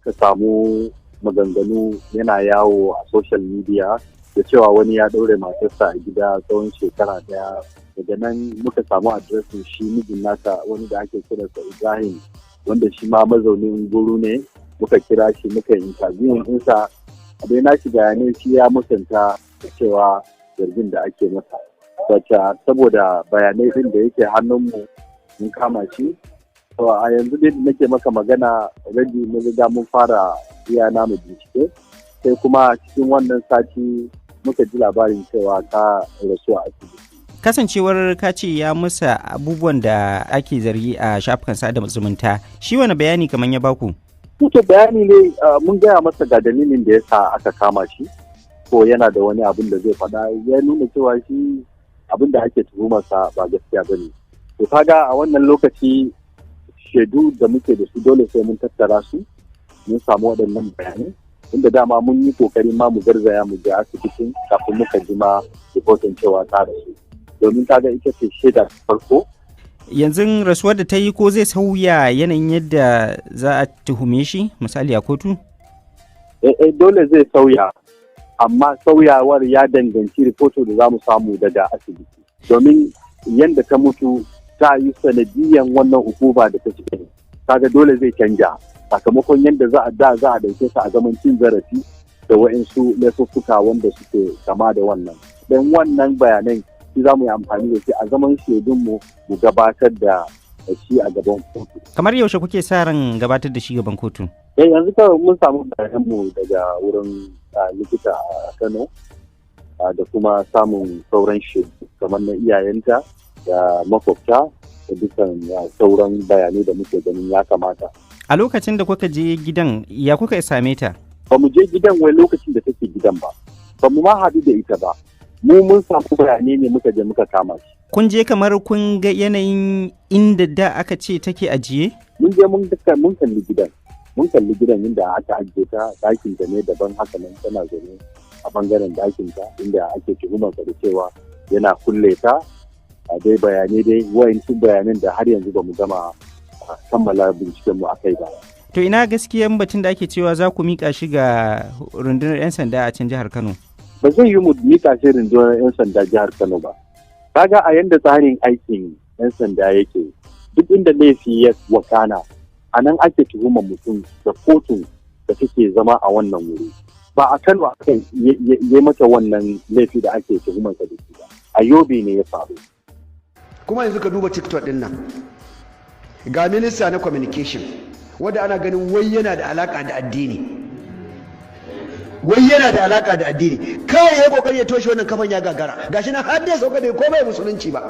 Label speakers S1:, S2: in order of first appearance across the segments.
S1: muka samu maganganu yana yawo a social media da cewa wani ya ɗaure matarsa a gida tsawon shekara ɗaya. Daga nan muka samu adresin shi mijin nasa wani da ake kiransa Ibrahim, wanda shi ma mazaunin Guru ne. Muka kira shi muka interview ɗinsa. A dai nashi bayanai shi ya musanta da cewa zargin da ake masa. Saboda bayanai ɗin da yake hannunmu mun kama shi. To a yanzu dai nake maka magana already mun riga mun fara iya namu bincike, sai kuma cikin wannan sati muka ji labarin cewa ka rasu a asibiti.
S2: Kasancewar ka ce ya musa abubuwan da ake zargi a shafukan sada zumunta, shi wani bayani kamar ya baku?
S1: Kuke bayani ne mun gaya masa ga dalilin da ya sa aka kama shi, ko yana da wani abin da zai faɗa, ya nuna cewa shi abin da ake tuhumarsa ba gaskiya ba ne. To kaga a wannan lokaci shaidu da muke da su dole sai mun tattara su, mun samu waɗannan bayanai, inda dama mun yi kokari ma mu garzaya mu je asibitin kafin muka ji ma rahoton cewa ta rasu, domin kaga ita ce shaida farko.
S2: Yanzu rasuwar da ta yi ko zai sauya yanayin yadda za a tuhume shi misali a kotu?
S1: Dole zai sauya, amma sauyawar ya danganci rahoto da za mu samu daga asibiti, domin yadda ta mutu ta yi sanadiyan wannan hukuma da ta cike, kaga dole zai canja sakamakon yadda za a dauke ta a zaman cin zarafi da wa'insu laifuffuka wanda suke kama da wannan. Don wannan bayanan shi za mu yi amfani da shi a zaman shaidunmu mu gabatar da shi a gaban kotu.
S2: Kamar yaushe kuke sa ran gabatar da shi gaban kotu?
S1: Yanzu kawai mun samu bayananmu daga wurin likita a Kano da kuma samun sauran shaidu kamar na iyayenta da makwabta da dukkan sauran bayanai da muke ganin ya kamata.
S2: A lokacin da kuka je gidan ya kuka same ta?
S1: Ba mu je gidan wai lokacin da take gidan ba. Ba mu ma haɗu da ita ba. Mu mun samu bayanai ne muka je muka kama shi.
S2: Kun je kamar kun ga yanayin inda da aka ce take ajiye?
S1: Mun je mun kalli gidan. Mun kalli gidan inda aka ajiye ta, ɗakin ta ne daban, haka nan tana zaune a bangaren ɗakin ta inda ake tuhumar da cewa yana kulle ta. A dai bayanai dai wayancin bayanan da har yanzu ba mu gama kammala binciken mu akai ba.
S2: To ina gaskiyan batun da ake cewa za ku mika shi ga rundunar 'yan sanda a can jihar Kano?
S1: Ba zai yi mu mika shi rundunar 'yan sanda jihar Kano ba. Kaga a yanda tsarin aikin 'yan sanda yake, duk inda laifi ya wakana a nan ake tuhumar mutum da kotun da take zama a wannan wuri. Ba a Kano aka yi mata wannan laifi da ake tuhumar da shi ba. A Yobe ne ya faru.
S3: Kuma yanzu ka duba TikTok din nan, ga minista na communication wanda ana ganin wai yana da alaka da addini, kawai ya kokari ya toshe wannan kafan ya gagara, gashi nan har da sauka bai komai musulunci ba.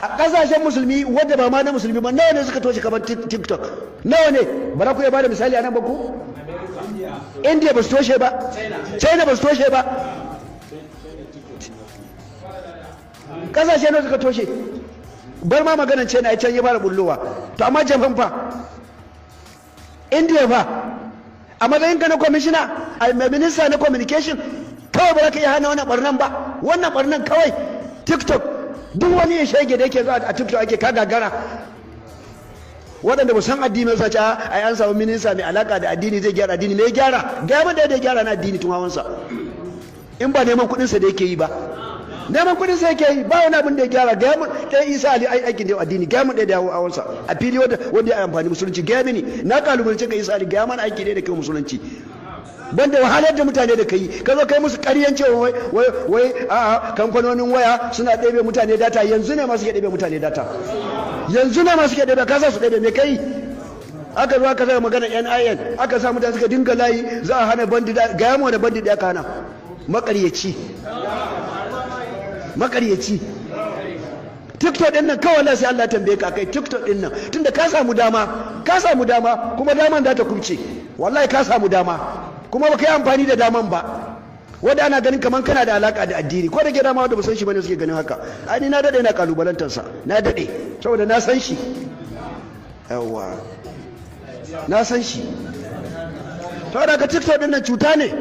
S3: A kasashen musulmi wanda ba ma na musulmi ba, nawa ne suka toshe kafan TikTok? Nawa ne? Ba za ku iya bada misali a nan ba ku? India ba su toshe ba, China ba su toshe ba, kasashe ne suka toshe. Bar ma maganar China, can ya fara bullowa. To amma Japan fa, India fa, a matsayin ka na kwamishina, a minista na communication, kawai ba za ka iya hana wannan barnan ba. Wannan barnan kawai TikTok, duk wani ya shege da yake zuwa a TikTok ake ka gagara. Waɗanda ba san addini sa ce ai an samu minista mai alaka da addini zai gyara addini, me ya gyara? Ga mun da ya gyara na addini tun hawansa. In ba neman kuɗinsa da yake yi ba. Neman kudin sai ke yi ba wani abin da ya gyara. Gaya mun ɗaya Isa Ali aikin da addini, gaya mun ɗaya da yawo awansa a fili wanda ya amfani musulunci, gaya mini na kalubalance ka Isa Ali, gaya mana aiki ne da kai musulunci, banda wahalar da mutane da kai ka zo kai musu ƙaryan cewa wai a'a kamfanonin waya suna ɗebe mutane data. Yanzu ne masu ke ɗebe mutane data, yanzu ne masu ke ɗebe, ka sa su ɗebe me kai? Aka zo aka saka magana NIN, aka sa mutane suka dinga layi za a hana bandi, gaya mu da bandi da aka hana. Makaryaci. TikTok din nan kawai sai Allah tambaye ka kai TikTok din nan, tunda ka samu dama kuma daman za ta kubce. Wallahi ka samu dama kuma baka yi amfani da daman ba, wanda ana ganin kaman kana da alaka da addini, ko da ke dama wanda ba san shi bane suke ganin haka. Ai ni na dade na kalubalantar sa, na dade saboda na san shi. Yawa na san shi. To daga TikTok din nan cuta ne.